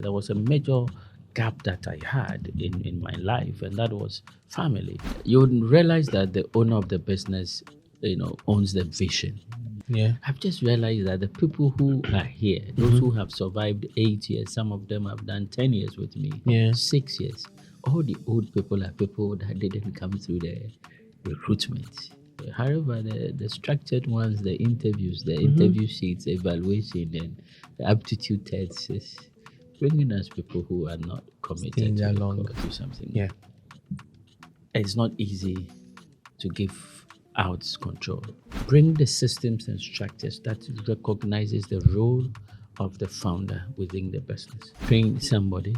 There was a major gap that I had in my life, and that was family. You would realize that the owner of the business, owns the vision. Yeah. I've just realized that the people who are here, those who have survived 8 years, some of them have done 10 years with me, Yeah. 6 years. All the old people are people that didn't come through the recruitment. However, the structured ones, the interviews, the interview sheets, evaluation, and the aptitude tests is bringing us people who are not committed Staying to, there the long. to something. Yeah. It's not easy to give out control. Bring the systems and structures that recognizes the role of the founder within the business. Train somebody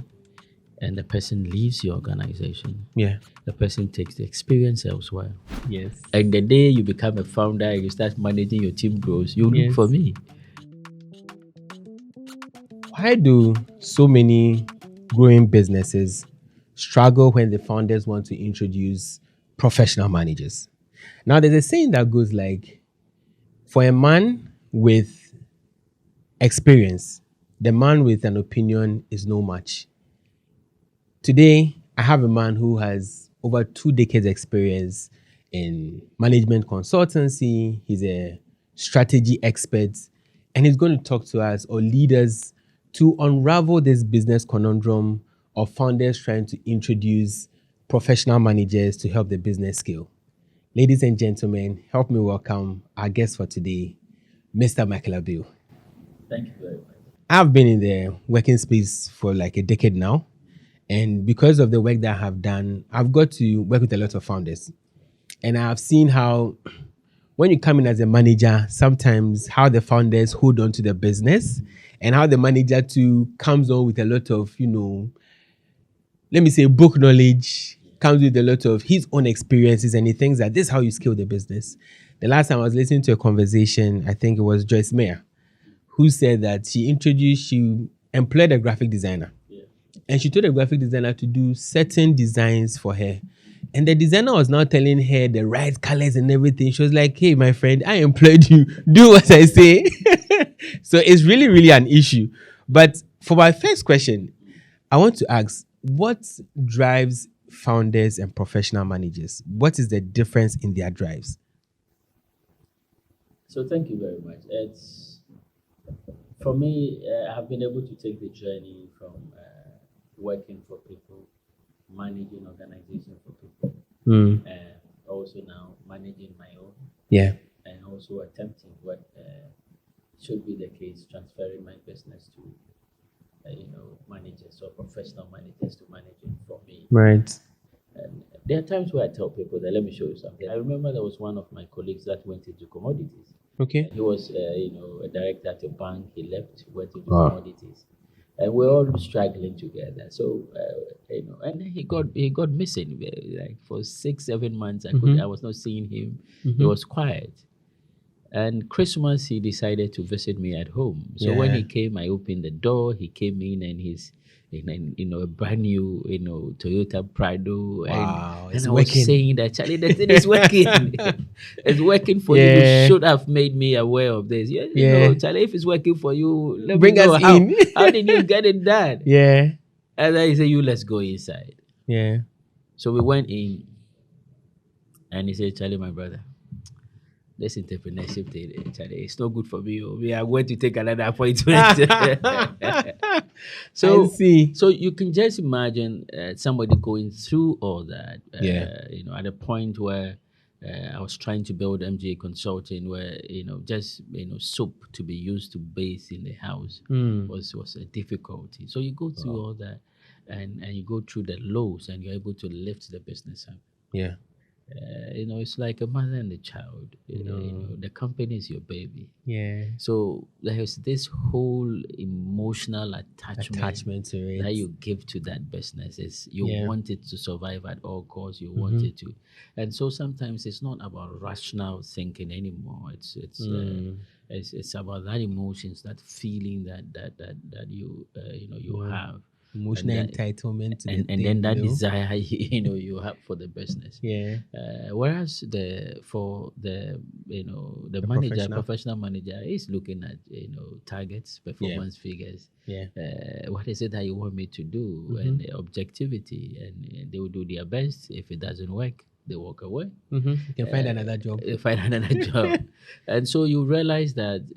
and the person leaves your organization. Yeah. The person takes the experience elsewhere. Yes. And the day you become a founder and you start managing your team grows, you look for me. Why do so many growing businesses struggle when the founders want to introduce professional managers? Now, there's a saying that goes like, for a man with experience, the man with an opinion is no match. Today, I have a man who has over 2 decades experience in management consultancy. He's a strategy expert, and he's going to talk to us or lead us to unravel this business conundrum of founders trying to introduce professional managers to help the business scale. Ladies and gentlemen, help me welcome our guest for today, Mr. Michael Abbiw. Thank you very much. I've been in the working space for like a decade now. And because of the work that I have done, I've got to work with a lot of founders. And I've seen how when you come in as a manager, sometimes how the founders hold on to the business and how the manager too comes on with a lot of, let me say book knowledge, comes with a lot of his own experiences, and he thinks that this is how you scale the business. The last time I was listening to a conversation, I think it was Joyce Meyer, who said that she employed a graphic designer. And she told the graphic designer to do certain designs for her. And the designer was now telling her the right colors and everything. She was like, hey, my friend, I employed you. Do what I say. So it's really, really an issue. But for my first question, I want to ask, what drives founders and professional managers? What is the difference in their drives? So thank you very much. For me, I've been able to take the journey from working for people, managing organization for people, and also now managing my own. Yeah. And also attempting what should be the case, transferring my business to managers or professional managers to manage it for me. Right. And there are times where I tell people that let me show you something. I remember there was one of my colleagues that went into commodities. Okay. He was a director at a bank. He left, went into commodities, and we're all struggling together. So and then he got missing. Like for 6-7 months, I was not seeing him. He was quiet. And Christmas, he decided to visit me at home. So when he came, I opened the door. He came in, and he's in a brand new Toyota Prado. Wow, and I was saying that, Charlie, the thing is working. It's working for you. You should have made me aware of this. Charlie, if it's working for you, let Bring me know us how. in. How did you get it done? Yeah. And then he said, let's go inside. Yeah. So we went in, and he said, Charlie, my brother, this entrepreneurship thing, Charlie, it's not good for me. We are going to take another appointment. So, I see. So you can just imagine somebody going through all that. At a point where I was trying to build MGA Consulting, where just soap to be used to bathe in the house was a difficulty. So you go through all that, and you go through the lows, and you're able to lift the business up. Yeah. It's like a mother and a child. The company is your baby. Yeah. So there's this whole emotional attachment to it that you give to that business. You want it to survive at all costs. You want it to, and so sometimes it's not about rational thinking anymore. It's about that emotions, that feeling that you have. Emotional that, entitlement to the and thing, then that you know? desire you have for the business. Yeah. Whereas the The professional manager is looking at targets, performance figures. Yeah. What is it that you want me to do, and objectivity, and they will do their best. If it doesn't work, they walk away. You can find another job. They find another job, and so you realize that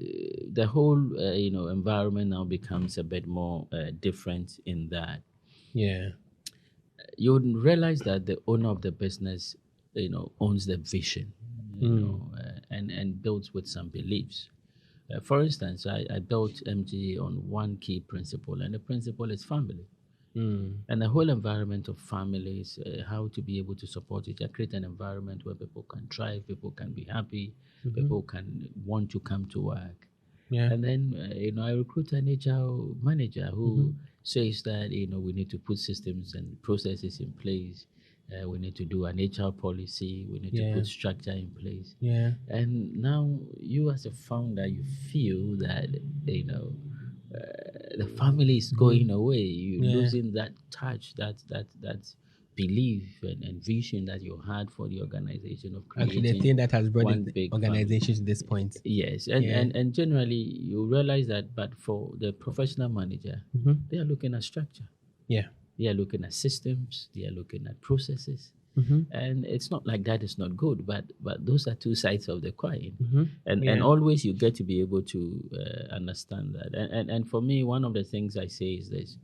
the whole environment now becomes a bit more different in that Yeah. you realize that the owner of the business, owns the vision, and builds with some beliefs. For instance, I built MG on one key principle, and the principle is family. And the whole environment of families, how to be able to support each other, create an environment where people can thrive, people can be happy, people can want to come to work. Yeah. And then, I recruit an HR manager who says that, we need to put systems and processes in place. We need to do an HR policy. We need to put structure in place. Yeah. And now you as a founder, you feel that, the family is going away. You're losing that touch, that belief and vision that you had for the organization of creating Actually, the thing that has brought one the big organization to this point. Yes, and generally you realize that, but for the professional manager, they are looking at structure. Yeah. They are looking at systems. They are looking at processes. And it's not like that is not good, but those are two sides of the coin. And always you get to be able to understand that. And for me, one of the things I say is this: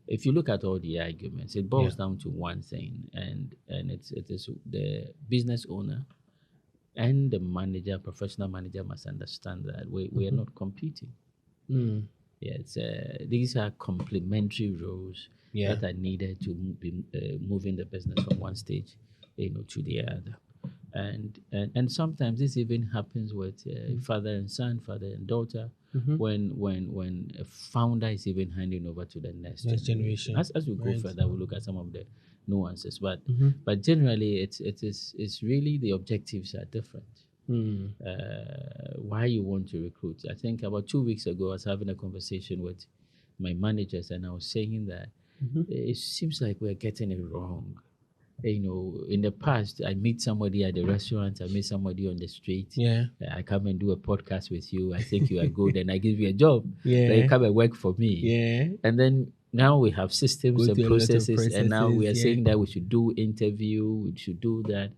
if you look at all the arguments, it boils down to one thing, and it is the business owner and the manager, professional manager, must understand that we are not competing. Yes, these are complementary roles that are needed to be moving the business from one stage, to the other. And sometimes this even happens with father and son, father and daughter, when a founder is even handing over to the next generation. As we go further, we'll look at some of the nuances, but generally it's really the objectives are different. Why you want to recruit? I think about 2 weeks ago, I was having a conversation with my managers, and I was saying that it seems like we're getting it wrong. In the past, I meet somebody at the restaurant, I meet somebody on the street. I come and do a podcast with you. I think you are good, and I give you a job. Then you come and work for me. And then now we have systems and processes, and now we are saying that we should do interview, we should do that.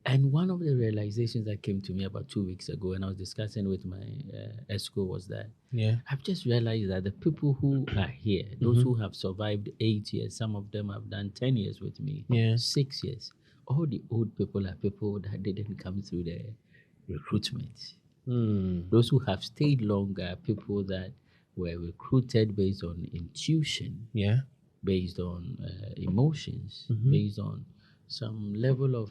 And one of the realizations that came to me about 2 weeks ago, and I was discussing with my ESCO, was that I've just realized that the people who are here, those who have survived 8 years, some of them have done 10 years with me, 6 years. All the old people are people that didn't come through the recruitment. Those who have stayed longer are people that were recruited based on intuition, based on emotions, based on some level of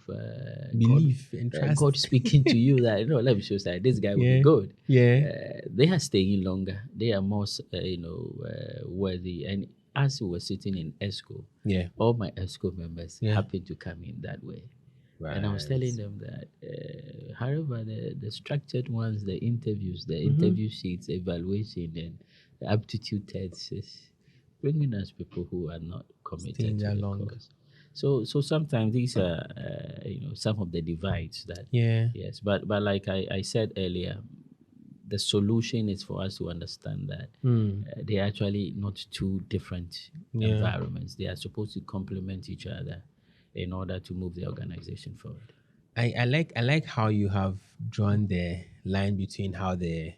belief and trust. God speaking to you that, let me show you that this guy will be good. They are staying longer. They are more, worthy. And as we were sitting in ESCO, all my ESCO members happened to come in that way. And I was telling them that, however, the structured ones, the interviews, the interview sheets, evaluation, and the aptitude tests is bringing us people who are not committed to the cause. So sometimes these are, some of the divides that, yes. But like I said earlier, the solution is for us to understand that they're actually not two different environments. They are supposed to complement each other in order to move the organization forward. I like how you have drawn the line between how the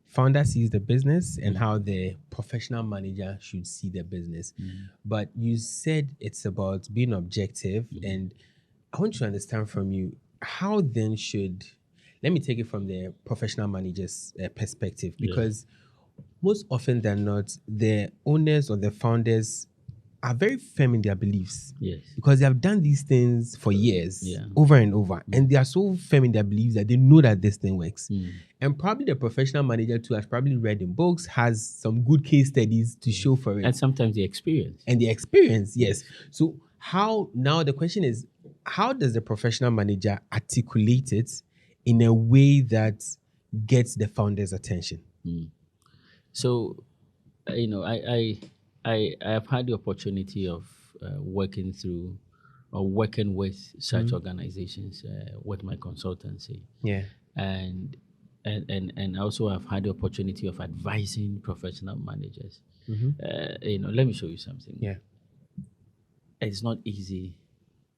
founder sees the business and how the professional manager should see the business. But you said it's about being objective, and I want to understand from you, how then let me take it from the professional manager's perspective, because most often than not, the owners or the founders are very firm in their beliefs. Because they have done these things for years, over and over. And they are so firm in their beliefs that they know that this thing works. And probably the professional manager too has probably read in books, has some good case studies to show for it. And sometimes the experience. And the experience, yes. So now the question is, how does the professional manager articulate it in a way that gets the founder's attention? So, I have had the opportunity of working through or working with such organizations with my consultancy, Yeah. and I also have had the opportunity of advising professional managers. Let me show you something. Yeah. It's not easy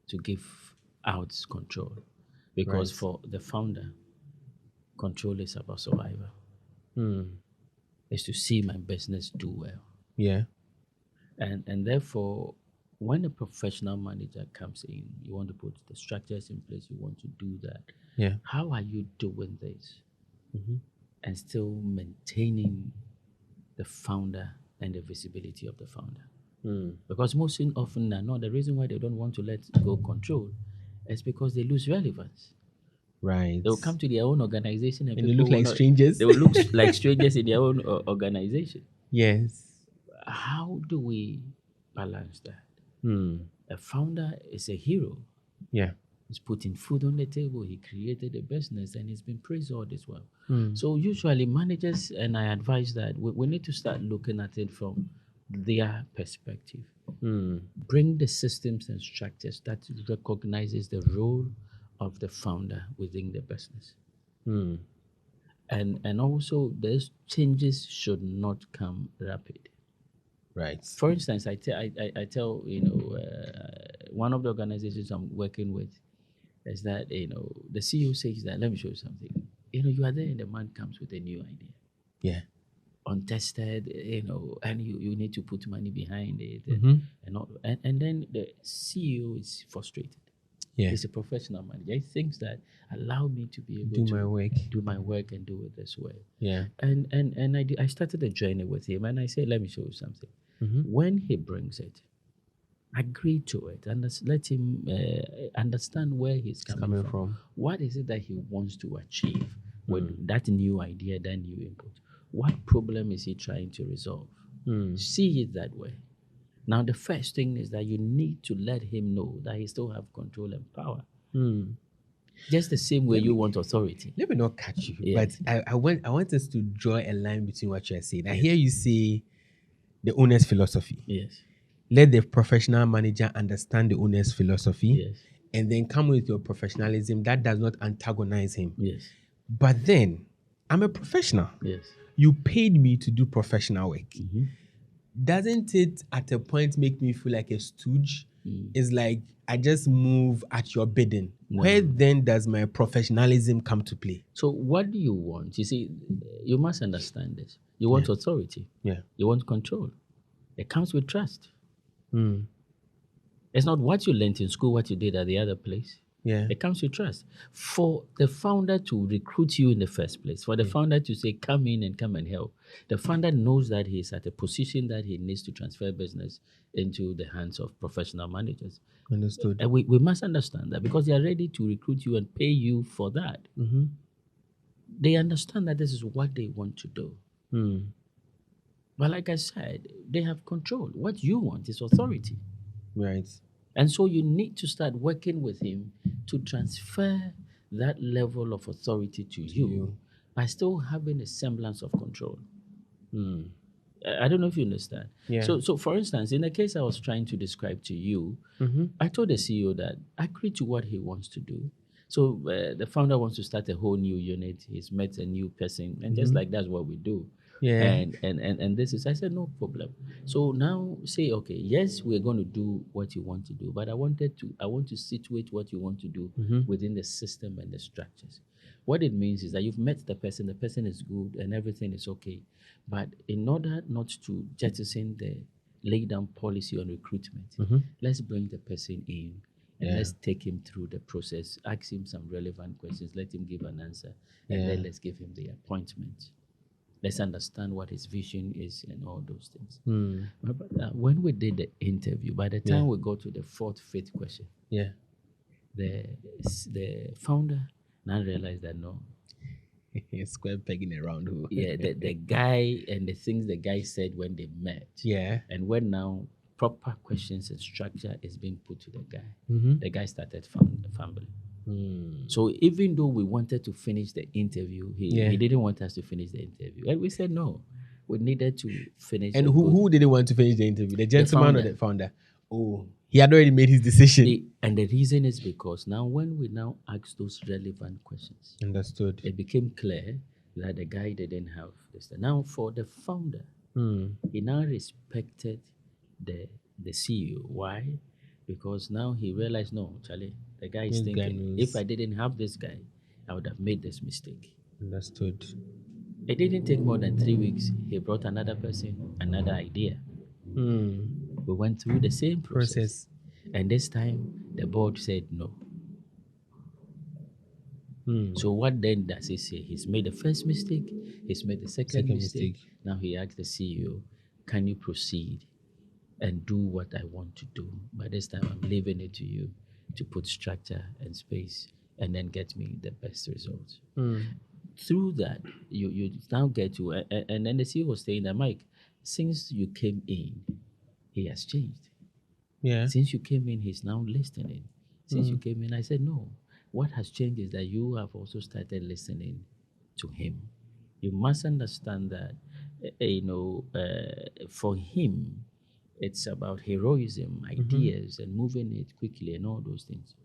to give out control because Right. for the founder, control is about survival. It's to see my business do well. Yeah. And therefore, when a professional manager comes in, you want to put the structures in place, you want to do that. Yeah. How are you doing this? And still maintaining the founder and the visibility of the founder. Because most often than not, the reason why they don't want to let go control is because they lose relevance. Right. They will come to their own organization and And they people look will like not- strangers. They will look like strangers in their own organization. Yes. How do we balance that? Hmm. A founder is a hero. Yeah. He's putting food on the table. He created a business and he's been praised all this while. Hmm. So usually managers, and I advise that we need to start looking at it from their perspective. Bring the systems and structures that recognizes the role of the founder within the business. And also those changes should not come rapid. Right. For instance, I tell one of the organizations I'm working with is that the CEO says that, let me show you something. You are there and the man comes with a new idea, Yeah. untested, and you need to put money behind it, and then the CEO is frustrated. Yeah. He's a professional manager. He thinks that allow me to be able Do to my work. do my work and do it this way. Yeah. And I started a journey with him, and I said, let me show you something. When he brings it, agree to it, and let him understand where he's coming from. What is it that he wants to achieve with that new idea, that new input? What problem is he trying to resolve? See it that way. Now, the first thing is that you need to let him know that he still have control and power. Just the same way you want authority. Let me not catch you, Yes. but I want us to draw a line between what you're saying. I hear you say the owner's philosophy. Yes. Let the professional manager understand the owner's philosophy, Yes. and then come with your professionalism that does not antagonize him. Yes. But then, I'm a professional. Yes. You paid me to do professional work. Doesn't it at a point make me feel like a stooge? It's like I just move at your bidding. Where then does my professionalism come to play? So what do you want? You see, you must understand this. You want authority. Yeah. You want control. It comes with trust. It's not what you learned in school, what you did at the other place. Yeah. It comes with trust. For the founder to recruit you in the first place, for the founder to say, come in and come and help, the founder knows that he's at a position that he needs to transfer business into the hands of professional managers. Understood. And we must understand that because they are ready to recruit you and pay you for that. They understand that this is what they want to do. But like I said, they have control. What you want is authority. Right. And so you need to start working with him to transfer that level of authority to you by still having a semblance of control. I don't know if you understand. Yeah. So for instance, in the case I was trying to describe to you, I told the CEO that agree to what he wants to do. So the founder wants to start a whole new unit. He's met a new person, and just like that's what we do. Yeah. And this is, I said, no problem. So now say, okay, yes, we're going to do what you want to do, but I want to situate what you want to do within the system and the structures. What it means is that you've met the person is good and everything is okay. But in order not to jettison the lay down policy on recruitment, let's bring the person in and let's take him through the process, ask him some relevant questions, let him give an answer, and then let's give him the appointment. Let's understand what his vision is and all those things. But when we did the interview, by the time we got to the fourth, fifth question, the founder now realized that no. Square peg in a round hole. The guy and the things the guy said when they met. And when now proper questions and structure is being put to the guy, the guy started fumbling. So even though we wanted to finish the interview, he didn't want us to finish the interview. And we said, no, we needed to finish. And a good- who didn't want to finish the interview? The gentleman or founder. the founder? Oh, he had already made his decision. And the reason is because now when we now ask those relevant questions, Understood. it became clear that the guy didn't have this. Now for the founder, he now respected the CEO. Why? Because now he realized, no, Charlie, the guy is This guy thinking, knows. if I didn't have this guy, I would have made this mistake. Understood. It didn't take more than 3 weeks. He brought another person, another idea. We went through the same process. And this time, the board said no. So what then does he say? He's made the first mistake. He's made the second mistake. Now he asked the CEO, can you proceed and do what I want to do? By this time, I'm leaving it to you to put structure and space and then get me the best results. Through that, you now get to, and then the CEO was saying that, Mike, since you came in, he has changed. Yeah. Since you came in, he's now listening. Since you came in, I said, no. What has changed is that you have also started listening to him. You must understand that, for him, it's about heroism, ideas, and moving it quickly and all those things.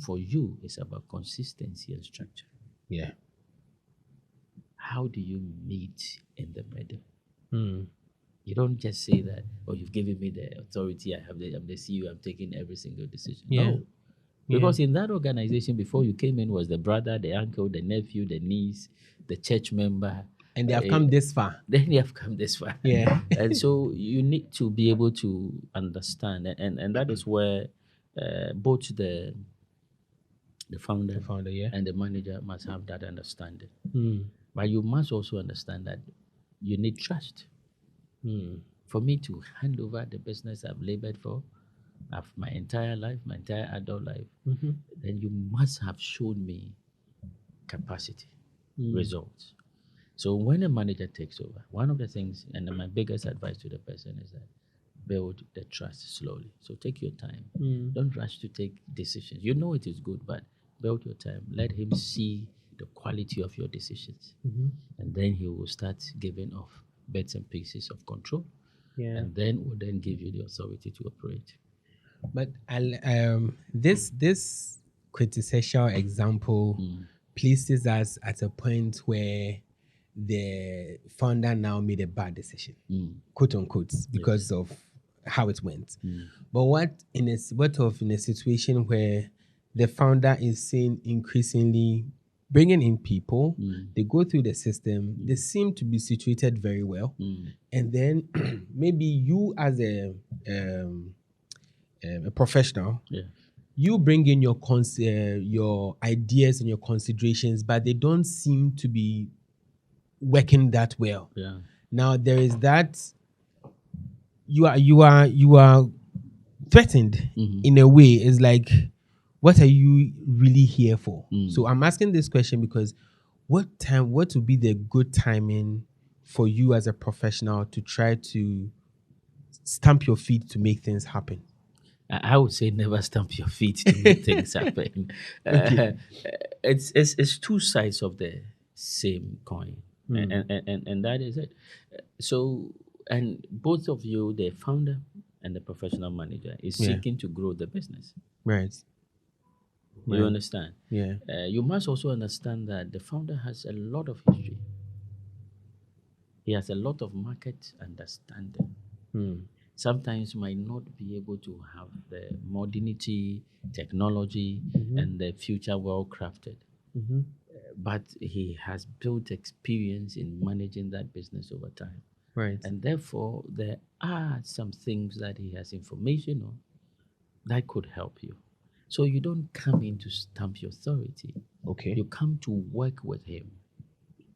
For you, it's about consistency and structure. Yeah. How do you meet in the middle? You don't just say that, oh, you've given me the authority, I'm the CEO, I'm taking every single decision. Yeah. No. Because in that organization, before you came in, was the brother, the uncle, the nephew, the niece, the church member. And they have come this far. Then they have come this far. Yeah. And so you need to be able to understand. And that is where both the founder, and the manager must have that understanding. But you must also understand that you need trust. For me to hand over the business I've labored for, my entire life, my entire adult life, then you must have shown me capacity, results. So when a manager takes over, one of the things, and my biggest advice to the person is that build the trust slowly. So take your time. Don't rush to take decisions. You know it is good, but build your time. Let him see the quality of your decisions. And then he will start giving off bits and pieces of control. And then will then give you the authority to operate. But this quintessential example places us at a point where the founder now made a bad decision, quote unquote, because of how it went. But what in a situation where the founder is seeing increasingly bringing in people, they go through the system, they seem to be situated very well, and then maybe you as a professional, you bring in your ideas and your considerations, but they don't seem to be working that well. Now there is that you are threatened in a way. It's like, what are you really here for? So I'm asking this question because what would be the good timing for you as a professional to try to stamp your feet to make things happen? I would say never stamp your feet to make things happen. It's two sides of the same coin, and that is it. So, and both of you, the founder and the professional manager, is seeking to grow the business. Right. You understand? Yeah. You must also understand that the founder has a lot of history. He has a lot of market understanding. Sometimes might not be able to have the modernity, technology, and the future well crafted. But he has built experience in managing that business over time. Right. And therefore, there are some things that he has information on that could help you. So you don't come in to stamp your authority. Okay. You come to work with him.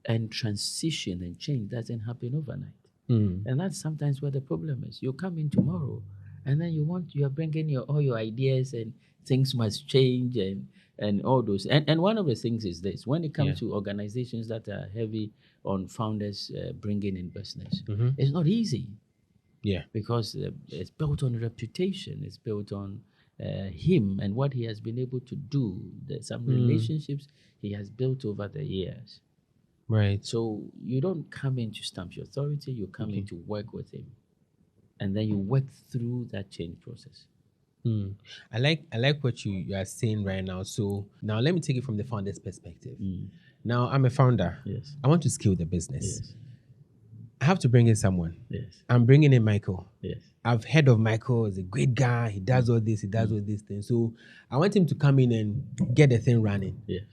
And transition and change doesn't happen overnight. And that's sometimes where the problem is. You come in tomorrow, and then you are bringing all your ideas, and things must change, and all those. And one of the things is this: when it comes to organizations that are heavy on founders bringing in business, it's not easy. Because it's built on reputation. It's built on him and what he has been able to do. There's some relationships he has built over the years. Right. So you don't come in to stamp your authority, you come in to work with him. And then you work through that change process. I like what you are saying right now. So now let me take it from the founder's perspective. Now I'm a founder. Yes. I want to scale the business. Yes. I have to bring in someone. Yes. I'm bringing in Michael. Yes. I've heard of Michael. He's a great guy. He does all this. He does all these things. So I want him to come in and get the thing running. Yes.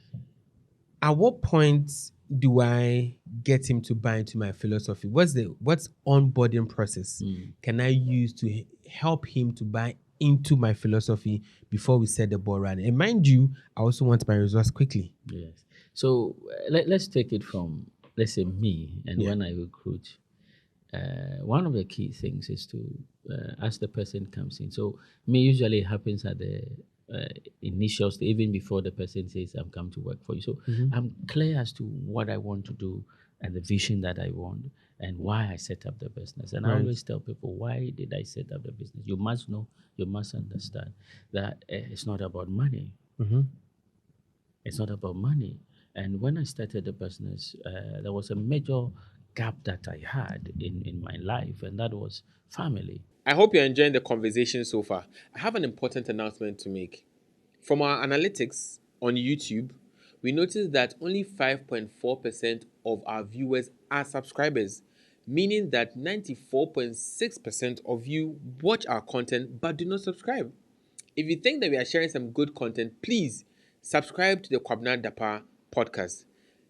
At what point do I get him to buy into my philosophy? What's onboarding process can I use to help him to buy into my philosophy before we set the ball running? And mind you, I also want my results quickly. Yes. So let's take it from, let's say, me, and when I recruit, one of the key things is to, as the person comes in. So me, usually it happens at the initial stage, even before the person says, I'm come to work for you. So I'm clear as to what I want to do and the vision that I want and why I set up the business. And I always tell people, why did I set up the business? You must know, you must understand that it's not about money. It's not about money. And when I started the business, there was a major gap that I had in my life, and that was family. I hope you're enjoying the conversation so far. I have an important announcement to make. From our analytics on YouTube, we noticed that only 5.4% of our viewers are subscribers, meaning that 94.6% of you watch our content but do not subscribe. If you think that we are sharing some good content, please subscribe to the Kwabena Dapaah Podcast.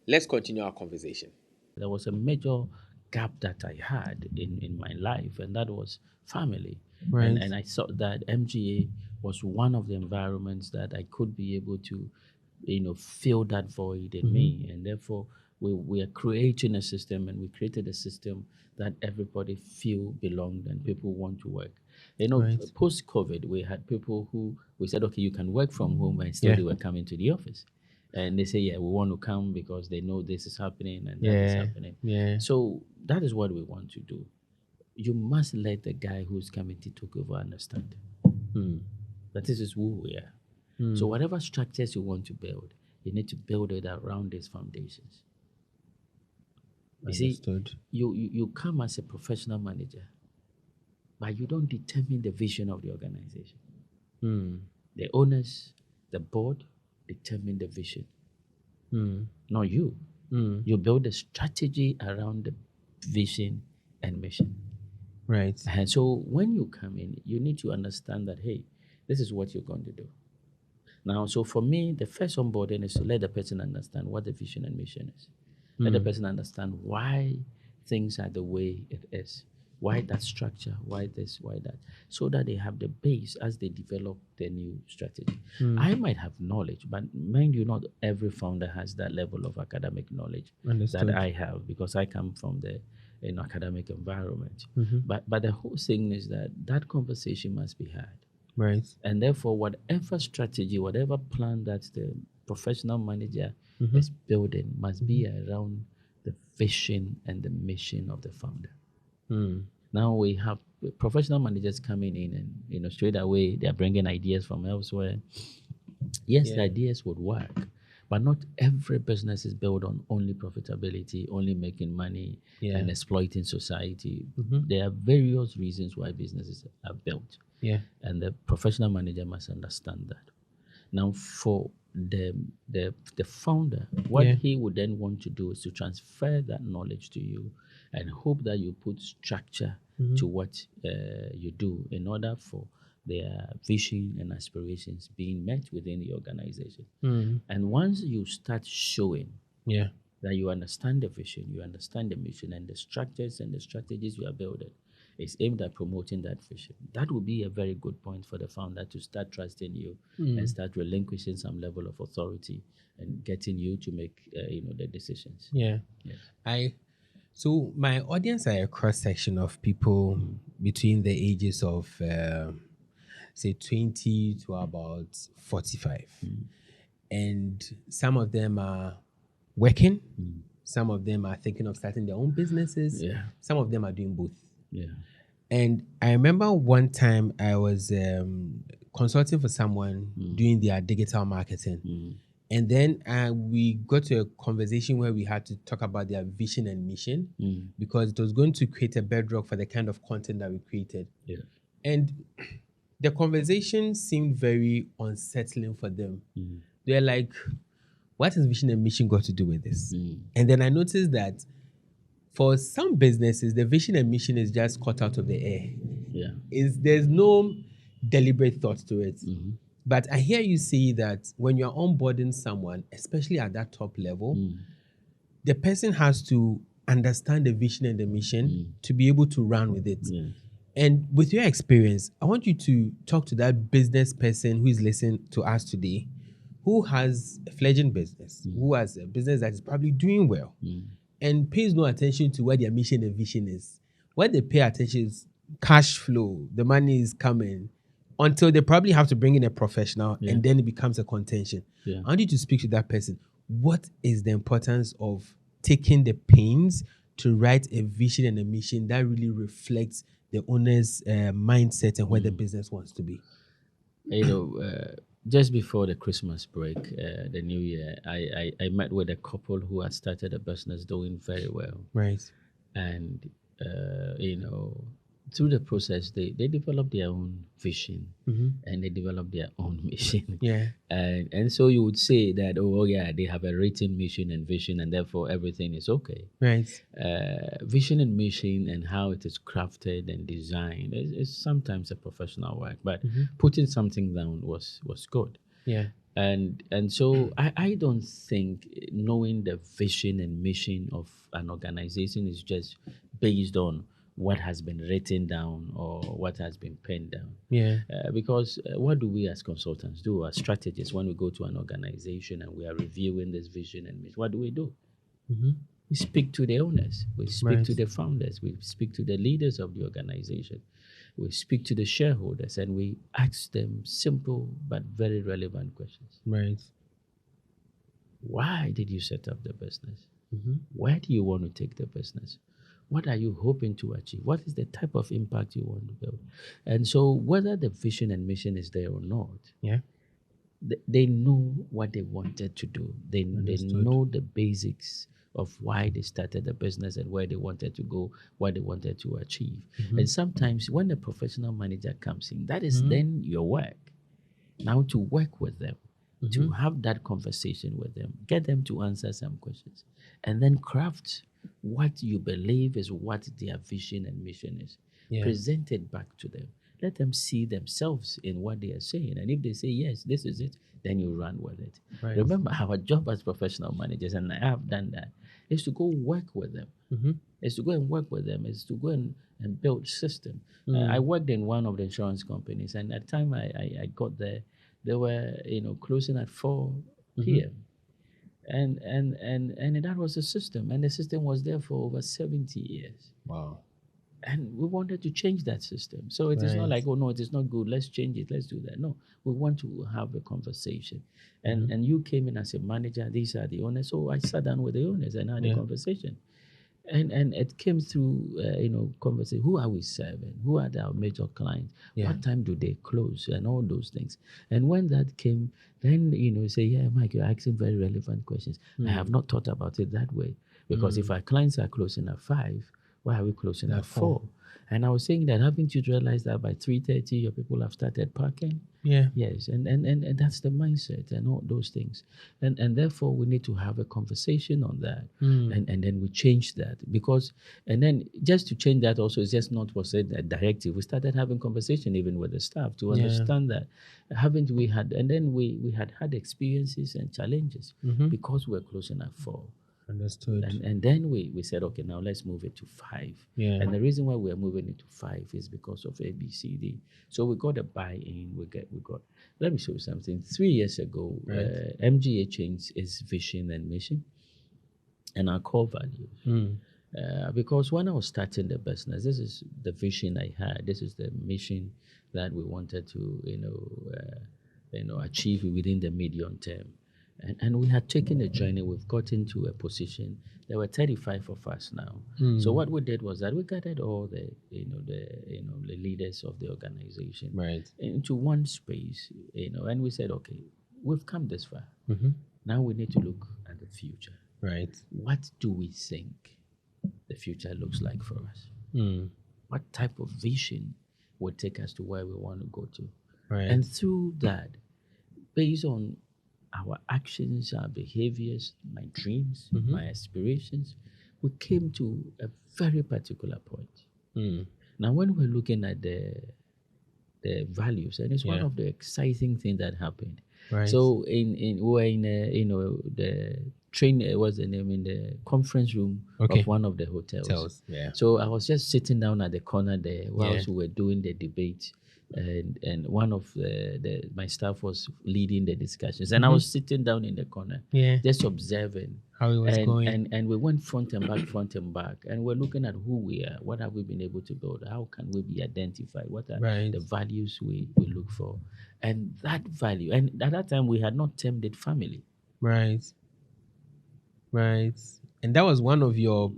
Let's continue our conversation. There was a major gap that I had in my life, and that was family. And I thought that MGA was one of the environments that I could be able to, fill that void in me. And therefore, we are creating a system, and we created a system that everybody feel belonged and people want to work. Post-COVID, we had people who, we said, okay, you can work from home, and still they were coming to the office. And they say, yeah, we want to come because they know this is happening and that is happening. Yeah. So that is what we want to do. You must let the guy who's coming to take over understand that this is who we are. So whatever structures you want to build, you need to build it around these foundations. You see, you come as a professional manager, but you don't determine the vision of the organization. The owners, the board, determine the vision. Not you. You build a strategy around the vision and mission. Right. And so when you come in, you need to understand that, hey, this is what you're going to do. Now, so for me, the first onboarding is to let the person understand what the vision and mission is. Let the person understand why things are the way it is. Why that structure, why this, why that, so that they have the base as they develop their new strategy. I might have knowledge, but mind you, not every founder has that level of academic knowledge that I have, because I come from the academic environment. But the whole thing is that conversation must be had. Right. And therefore, whatever strategy, whatever plan that the professional manager is building must be around the vision and the mission of the founder. Now we have professional managers coming in and, straight away they're bringing ideas from elsewhere. Yes, the ideas would work, but not every business is built on only profitability, only making money and exploiting society. There are various reasons why businesses are built. And the professional manager must understand that. Now, for the founder, what he would then want to do is to transfer that knowledge to you and hope that you put structure to what you do in order for their vision and aspirations being met within the organization. And once you start showing that you understand the vision, you understand the mission, and the structures and the strategies you are building is aimed at promoting that vision, that will be a very good point for the founder to start trusting you and start relinquishing some level of authority and getting you to make the decisions. So my audience are a cross section of people between the ages of say 20 to about 45, and some of them are working, some of them are thinking of starting their own businesses, some of them are doing both. And I remember one time I was consulting for someone doing their digital marketing. And then we got to a conversation where we had to talk about their vision and mission because it was going to create a bedrock for the kind of content that we created. Yeah. And the conversation seemed very unsettling for them. They're like, what has vision and mission got to do with this? And then I noticed that for some businesses, the vision and mission is just cut out of the air. Yeah. There's no deliberate thought to it. But I hear you say that when you're onboarding someone, especially at that top level, the person has to understand the vision and the mission to be able to run with it. Yeah. And with your experience, I want you to talk to that business person who is listening to us today, who has a fledgling business, who has a business that is probably doing well, and pays no attention to what their mission and vision is. What they pay attention is cash flow, the money is coming, until they probably have to bring in a professional, and then it becomes a contention. Yeah. I want you to speak to that person. What is the importance of taking the pains to write a vision and a mission that really reflects the owner's mindset and where the business wants to be? Just before the Christmas break, the New Year, I met with a couple who had started a business doing very well. Right. And, through the process, they developed their own vision and they developed their own mission. Yeah. And so you would say that, they have a written mission and vision and therefore everything is okay. Right. Vision and mission and how it is crafted and designed is sometimes a professional work, but putting something down was good. Yeah. And so I don't think knowing the vision and mission of an organization is just based on what has been written down or what has been penned down. Yeah. Because what do we as consultants do, as strategists, when we go to an organization and we are reviewing this vision and mission? What do? We speak to the owners, we speak to the founders, we speak to the leaders of the organization, we speak to the shareholders, and we ask them simple but very relevant questions. Right. Why did you set up the business? Where do you want to take the business? What are you hoping to achieve? What is the type of impact you want to build? And so whether the vision and mission is there or not, they know what they wanted to do. They know the basics of why they started the business and where they wanted to go, what they wanted to achieve. And sometimes when a professional manager comes in, that is then your work. Now to work with them, to have that conversation with them, get them to answer some questions, and then craft what you believe is what their vision and mission is. Present it back to them. Let them see themselves in what they are saying. And if they say, yes, this is it, then you run with it. Right. Remember, our job as professional managers, and I have done that, is to go work with them. Is to go and work with them, is to go and build system. I worked in one of the insurance companies, and at the time I got there, they were closing at 4 p.m. And that was the system, and the system was there for over 70 years. Wow. And we wanted to change that system. So it is not like, oh no, it is not good, let's change it, let's do that. No, we want to have a conversation. And you came in as a manager, these are the owners. So I sat down with the owners and had a conversation. And it came through, conversation. Who are we serving? Who are our major clients? What time do they close? And all those things. And when that came, then, say, yeah, Mike, you're asking very relevant questions. I have not thought about it that way. Because if our clients are closing at 5, why are we closing at 4? And I was saying that, haven't you realized that by 3:30 your people have started parking? Yeah. Yes, and that's the mindset and all those things. And therefore we need to have a conversation on that. And then we change that. And then just to change that also is just not was a directive. We started having conversation even with the staff to understand that. Haven't we had, and then we had experiences and challenges because we're closing at 4. Understood. And then we said, okay, now let's move it to 5. Yeah. And the reason why we're moving it to 5 is because of A, B, C, D. So we got a buy-in. We got. Let me show you something. 3 years ago, MGA changed its vision and mission and our core values. Because when I was starting the business, this is the vision I had. This is the mission that we wanted to, achieve within the medium term. And we had taken a journey. We've gotten to a position. There were 35 of us now. So what we did was that we gathered all the leaders of the organization into one space, and we said, okay, we've come this far. Now we need to look at the future. Right. What do we think the future looks like for us? Mm. What type of vision will take us to where we want to go to? Right. And through that, based on our actions, our behaviors, my dreams, my aspirations, we came to a very particular point. Mm. Now, when we're looking at the values, and it's one Yeah. of the exciting things that happened. Right. So we were in the train. What's the name, in the conference room Okay. of one of the hotels. Yeah. So I was just sitting down at the corner there whilst Yeah. we were doing the debate, and one of my staff was leading the discussions, and I was sitting down in the corner, Yeah. just observing How it was and, going. and we went front and back, and we're looking at who we are, what have we been able to build, how can we be identified, what are Right. the values we look for, and that value. And at that time, we had not termed it family. Right. Right. And that was one of your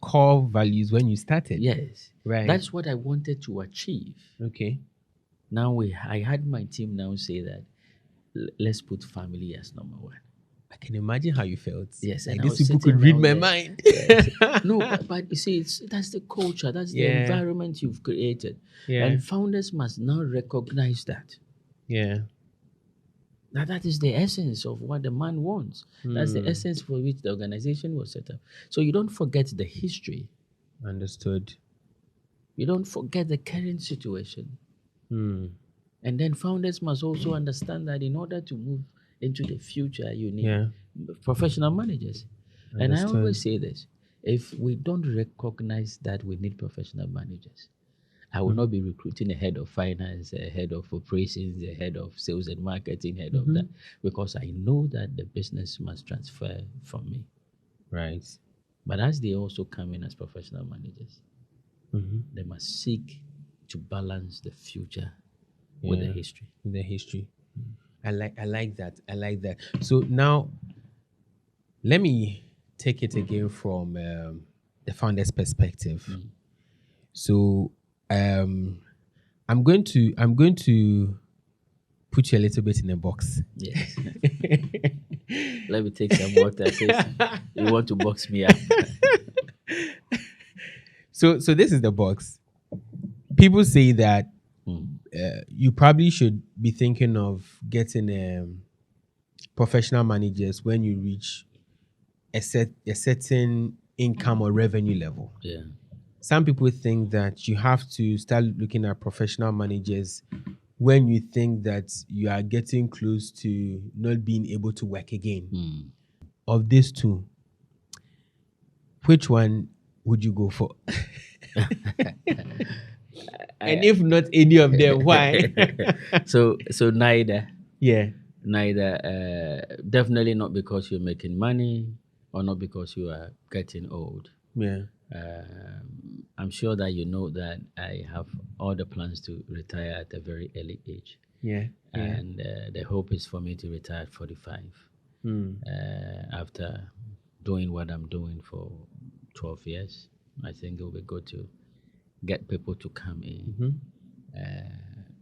core values when you started. Yes, Right. that's what I wanted to achieve. Okay. Now I had my team now say that let's put family as number one. I can imagine how you felt. Yes, Like and I these was people sitting could read down my there. mind. Yes. No, but you see, that's the culture, that's the Yeah. environment you've created. Yeah. And founders must now recognize that. Yeah. Now, that is the essence of what the man wants. That's the essence for which the organization was set up. So you don't forget the history. Understood. You don't forget the current situation. Hmm. And then founders must also understand that in order to move into the future, you need Yeah. professional managers. And I Understood. always say this: if we don't recognize that we need professional managers, I will not be recruiting a head of finance, a head of operations, a head of sales and marketing, head of that, because I know that the business must transfer from me. Right. But as they also come in as professional managers, they must seek to balance the future with the Yeah. history. The history. I like that. I like that. So now, let me take it again from the founder's perspective. So I'm going to put you a little bit in a box. Yes. Let me take some water. Sis. You want to box me up? So this is the box. People say that you probably should be thinking of getting professional managers when you reach a certain income or revenue level. Yeah. Some people think that you have to start looking at professional managers when you think that you are getting close to not being able to work again. Of these two, which one would you go for? And if not any of them, why? So neither. Yeah. Neither. Definitely not because you're making money, or not because you are getting old. Yeah. I'm sure that you know that I have all the plans to retire at a very early age. Yeah. And the hope is for me to retire at 45. After doing what I'm doing for 12 years, I think it will be good to get people to come in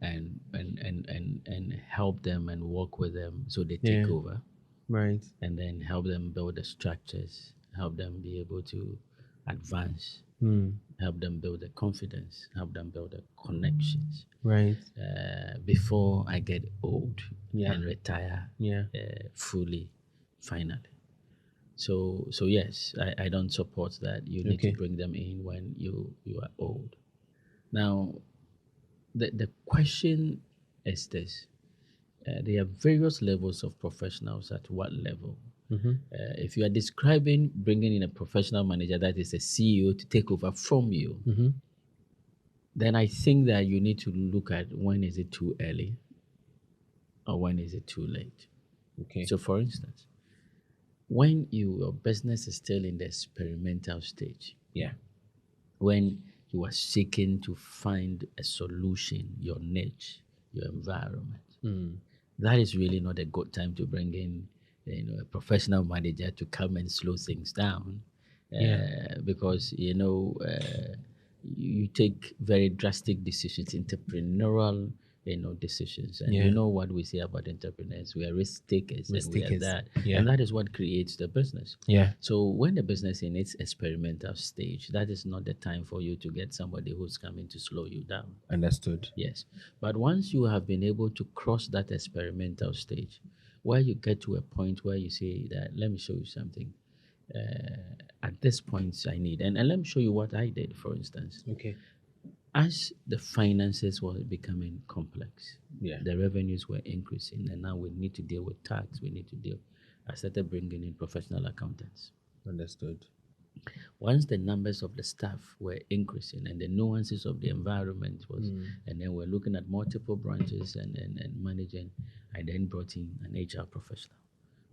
and help them and work with them so they take over. Right. And then help them build the structures, help them be able to advance, help them build the confidence, help them build the connections. Right. Before I get old and retire Yeah. fully, finally. So yes, I don't support that. You need to bring them in when you are old. Now, the question is this. There are various levels of professionals. At what level? If you are describing bringing in a professional manager that is a CEO to take over from you, then I think that you need to look at when is it too early or when is it too late. Okay. So, for instance, when your business is still in the experimental stage, when you are seeking to find a solution, your niche, your environment, that is really not a good time to bring in a professional manager to come and slow things down. Because you take very drastic decisions, entrepreneurial decisions. And Yeah. you know what we say about entrepreneurs: we are risk takers, Risk and we takers. are that, Yeah. and that is what creates the business. Yeah. So when the business in its experimental stage, that is not the time for you to get somebody who's coming to slow you down. Understood. Yes. But once you have been able to cross that experimental stage, where you get to a point where you say that, let me show you something. At this point, I need, and let me show you what I did, for instance. Okay. As the finances were becoming complex, Yeah. the revenues were increasing, and now we need to deal with tax, I started bringing in professional accountants. Understood. Once the numbers of the staff were increasing and the nuances of the environment was, and then we're looking at multiple branches and managing, I then brought in an HR professional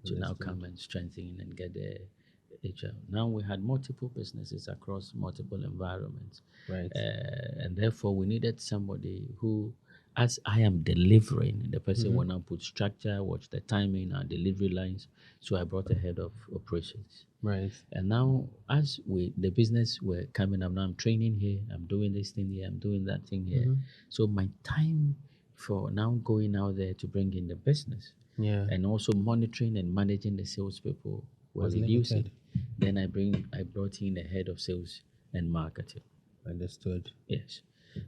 to now come and strengthen and get the HR. Now we had multiple businesses across multiple environments. Right. And therefore we needed somebody who, as I am delivering, the person will now put structure, watch the timing, our delivery lines. So I brought a head of operations. Right. And now, as the business were coming up, now I'm training here, I'm doing this thing here, I'm doing that thing here. So my time for now going out there to bring in the business, Yeah. and also monitoring and managing the salespeople were Was reducing. limited. Then I brought in the head of sales and marketing. Understood. Yes.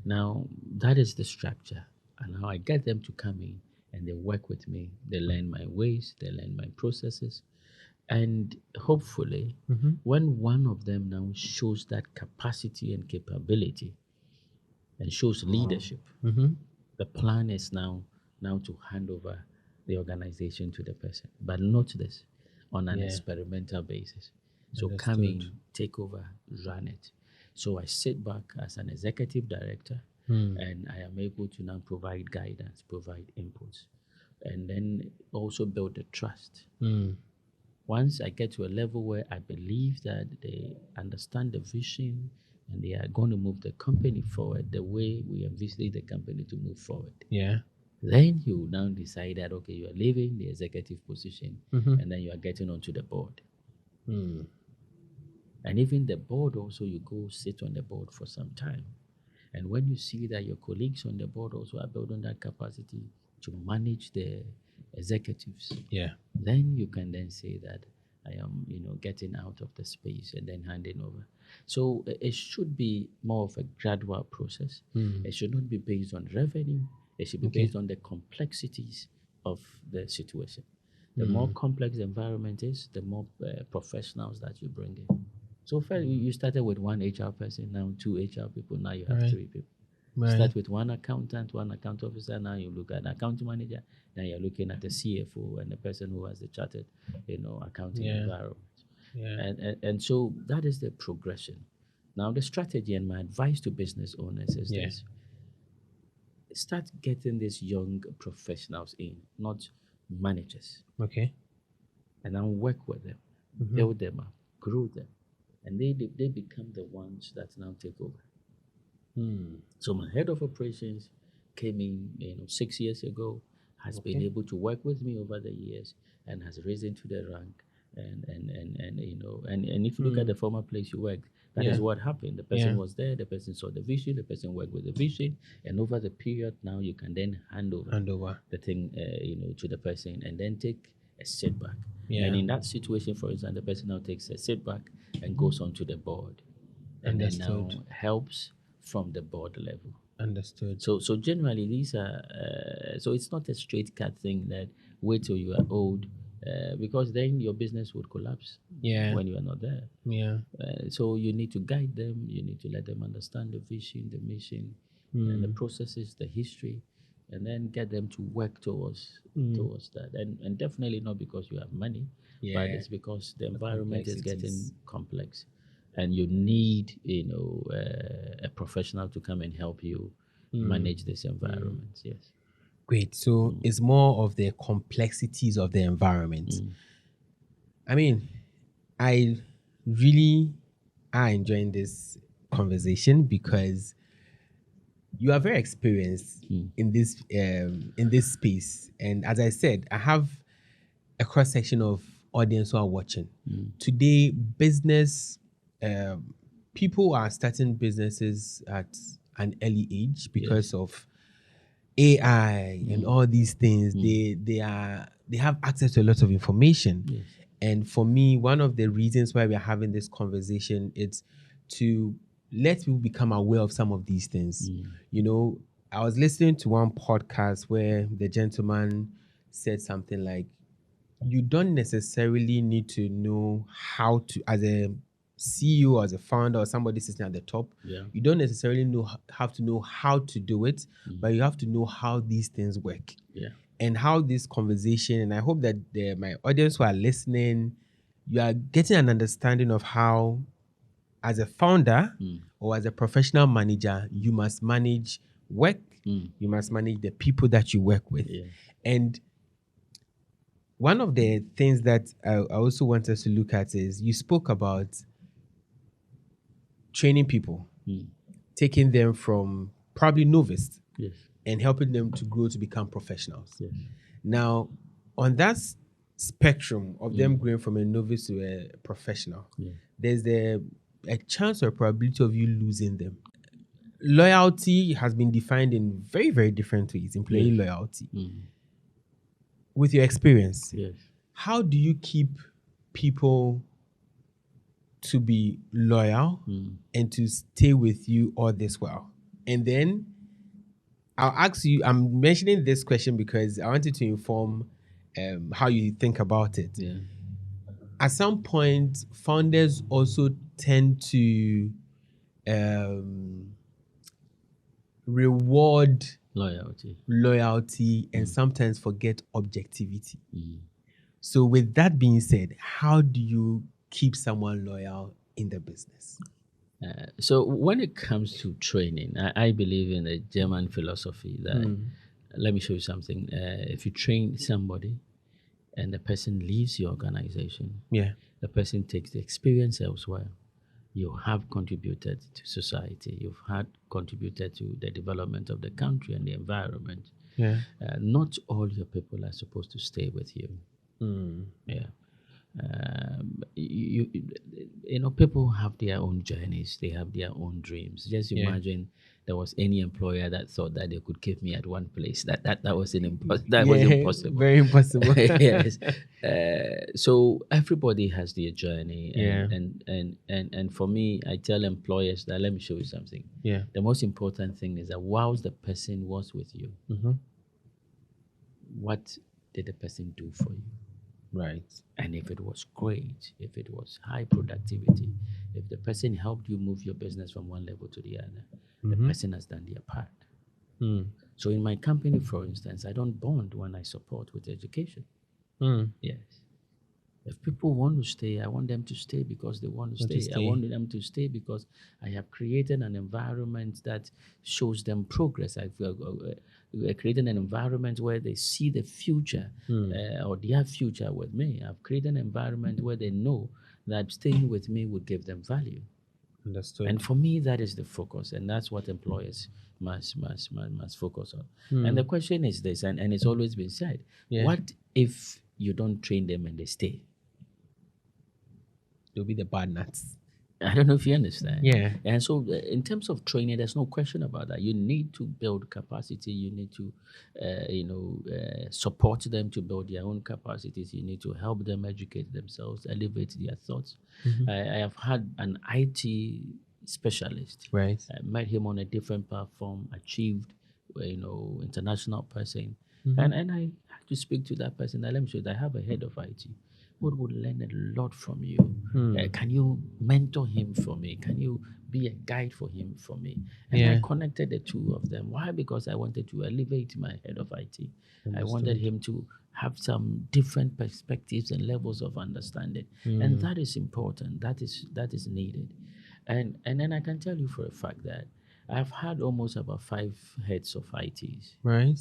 Now that is the structure, and how I get them to come in and they work with me. They learn my ways, they learn my processes, and hopefully, when one of them now shows that capacity and capability, and shows leadership, the plan is now to hand over the organization to the person. But note this, on an experimental basis. So come in, take over, run it. So I sit back as an executive director, and I am able to now provide guidance, provide inputs, and then also build the trust. Once I get to a level where I believe that they understand the vision and they are going to move the company forward the way we envisage the company to move forward, Yeah. then you now decide that, okay, you are leaving the executive position and then you are getting onto the board. And even the board also, you go sit on the board for some time. And when you see that your colleagues on the board also are building that capacity to manage the executives, Yeah. then you can then say that I am, getting out of the space and then handing over. So it should be more of a gradual process. It should not be based on revenue. It should be based on the complexities of the situation. The more complex the environment is, the more professionals that you bring in. So first, you started with one HR person, now 2 HR people, now you have 3 people. Right. Start with one accountant, one account officer, now you look at account manager, now you're looking at the CFO and the person who has the chartered, accounting environment. Yeah. And so that is the progression. Now the strategy and my advice to business owners is this. Start getting these young professionals in, not managers, Okay. and then work with them, build them up, grow them, and they become the ones that now take over. So my head of operations came in 6 years ago, has been able to work with me over the years and has risen to the rank. And if you look at the former place you worked, that is what happened. The person was there, the person saw the vision, the person worked with the vision, and over the period now you can then hand over the thing to the person and then take a sit back. And in that situation, for example, the person now takes a sit back and goes onto the board and then now helps from the board level. Understood. So generally these are so it's not a straight cut thing that wait till you are old, because then your business would collapse when you are not there. So you need to guide them, you need to let them understand the vision, the mission, and the processes, the history, and then get them to work towards that. And definitely not because you have money, but it's because the environment is getting complex. And you need, a professional to come and help you manage this environment. Yes. Great. So it's more of the complexities of the environment. I mean, I really are enjoying this conversation because you are very experienced in this space. And as I said, I have a cross section of audience who are watching. Today, business. People are starting businesses at an early age because of AI and all these things, they have access to a lot of information. Yes. And for me, one of the reasons why we're having this conversation is to let people become aware of some of these things. You know, I was listening to one podcast where the gentleman said something like, you don't necessarily need to know how to, as a CEO or as a founder or somebody sitting at the top, Yeah. you don't necessarily have to know how to do it, but you have to know how these things work. Yeah. And how this conversation, and I hope that my audience who are listening, you are getting an understanding of how, as a founder or as a professional manager, you must manage work, you must manage the people that you work with. Yeah. And one of the things that I also want us to look at is, you spoke about training people, taking them from probably novice Yes. and helping them to grow to become professionals. Yes. Now, on that spectrum of them going from a novice to a professional, there's a chance or probability of you losing them. Loyalty has been defined in very, very different ways, employee loyalty. With your experience, how do you keep people to be loyal and to stay with you all this while? And then I'll ask you, I'm mentioning this question because I wanted to inform how you think about it. Yeah. At some point, founders also tend to reward loyalty and sometimes forget objectivity. So with that being said, how do you keep someone loyal in the business? So when it comes to training, I believe in a German philosophy that, let me show you something. If you train somebody and the person leaves your organization, the person takes the experience elsewhere, you have contributed to society. You've contributed to the development of the country and the environment. Not all your people are supposed to stay with you. You know, people have their own journeys. They have their own dreams. Just imagine there was any employer that thought that they could keep me at one place. That was impossible. Very impossible. Yes. So everybody has their journey, and for me, I tell employers that, let me show you something. The most important thing is that whilst the person was with you, what did the person do for you? Right. And if it was great, if it was high productivity, if the person helped you move your business from one level to the other, the person has done their part. So in my company, for instance, I don't bond when I support with education. Yes. If people want to stay, I want them to stay because they want to stay. I want them to stay because I have created an environment that shows them progress. I've created an environment where they see the future or their future with me. I've created an environment where they know that staying with me would give them value. Understood. And for me, that is the focus, and that's what employers must focus on. And the question is this, and it's always been said: what if you don't train them and they stay? They'll be the bad nuts. I don't know if you understand. Yeah. And so in terms of training, there's no question about that. You need to build capacity. You need to, support them to build their own capacities. You need to help them educate themselves, elevate their thoughts. I have had an IT specialist. Right. I met him on a different platform, achieved, international person. And I had to speak to that person. Let me show you, I have a head of IT. Would learn a lot from you. Can you mentor him for me? Can you be a guide for him for me? And I connected the two of them. Why? Because I wanted to elevate my head of IT. Understood. I wanted him to have some different perspectives and levels of understanding. And that is important. That is needed. And then I can tell you for a fact that I've had almost about 5 heads of ITs. Right.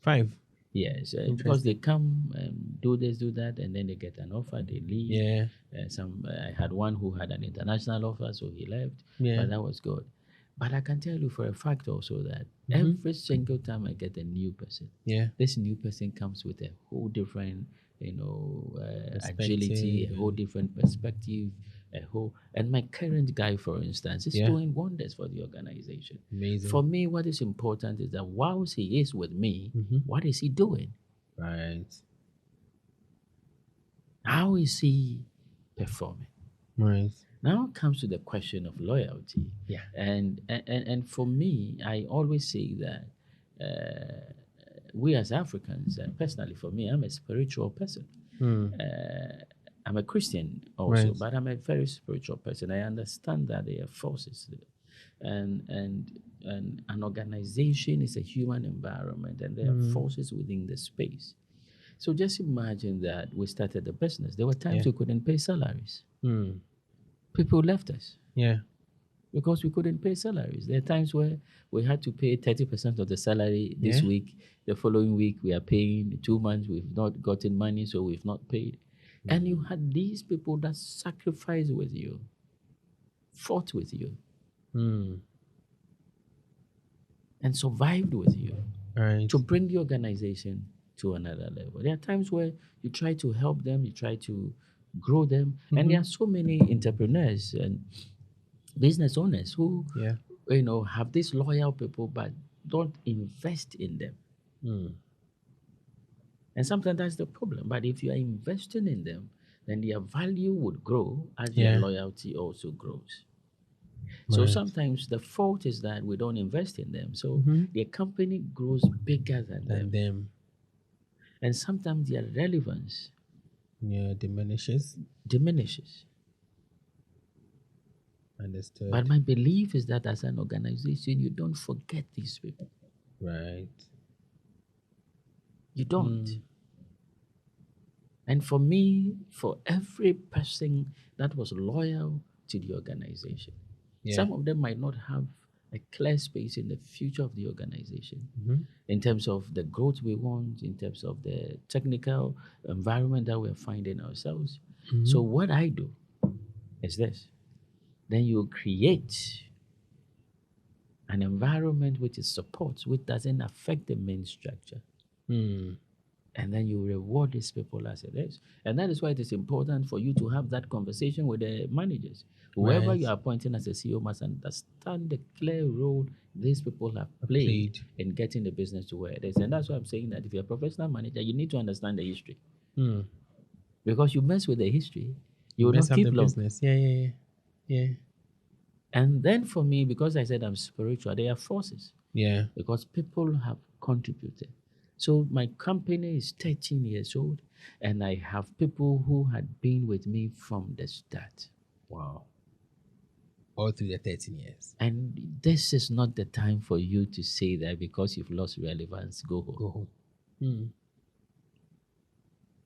5. Yes, because they come and do this, do that, and then they get an offer, they leave. Yeah. I had one who had an international offer, so he left. Yeah. But that was good. But I can tell you for a fact also that every single time I get a new person, this new person comes with a whole different, agility, a whole different perspective, And my current guy, for instance, is Yeah. doing wonders for the organization. Amazing. For me, what is important is that whilst he is with me, what is he doing? Right. How is he performing? Right. Now it comes to the question of loyalty. Yeah. And for me, I always say that we as Africans, personally for me, I'm a spiritual person. I'm a Christian also, Right. but I'm a very spiritual person. I understand that there are forces, and an organization is a human environment, and there are forces within the space. So just imagine that we started a business. There were times Yeah. we couldn't pay salaries. Hmm. People left us Yeah. because we couldn't pay salaries. There are times where we had to pay 30% of the salary this Yeah. week. The following week, we are paying 2 months. We've not gotten money, so we've not paid. And you had these people that sacrificed with you, fought with you, Hmm. and survived with you Right. to bring the organization to another level. There are times where you try to help them, you try to grow them, and there are so many entrepreneurs and business owners who Yeah. have these loyal people but don't invest in them. Hmm. And sometimes that's the problem. But if you are investing in them, then their value would grow as Yeah. their loyalty also grows. So Right. sometimes the fault is that we don't invest in them. So their company grows bigger than them. And them. And sometimes their relevance Yeah. Diminishes. diminishes. Understood. But my belief is that as an organization, you don't forget these people. Right. You don't. And for me, for every person that was loyal to the organization, Yeah. some of them might not have a clear space in the future of the organization in terms of the growth we want, in terms of the technical environment that we're finding ourselves. So what I do is this. Then you create an environment which is supports, which doesn't affect the main structure. Hmm. And then you reward these people as it is. And that is why it is important for you to have that conversation with the managers. Whoever Right. you are appointing as a CEO must understand the clear role these people have played in getting the business to where it is. And that's why I'm saying that if you're a professional manager, you need to understand the history. Hmm. Because you mess with the history, you will Mess not up keep the long. business. Yeah. And then for me, because I said I'm spiritual, there are forces. Yeah. Because people have contributed. So my company is 13 years old, and I have people who had been with me from the start. Wow. All through the 13 years. And this is not the time for you to say that because you've lost relevance, go home. Go home. Hmm.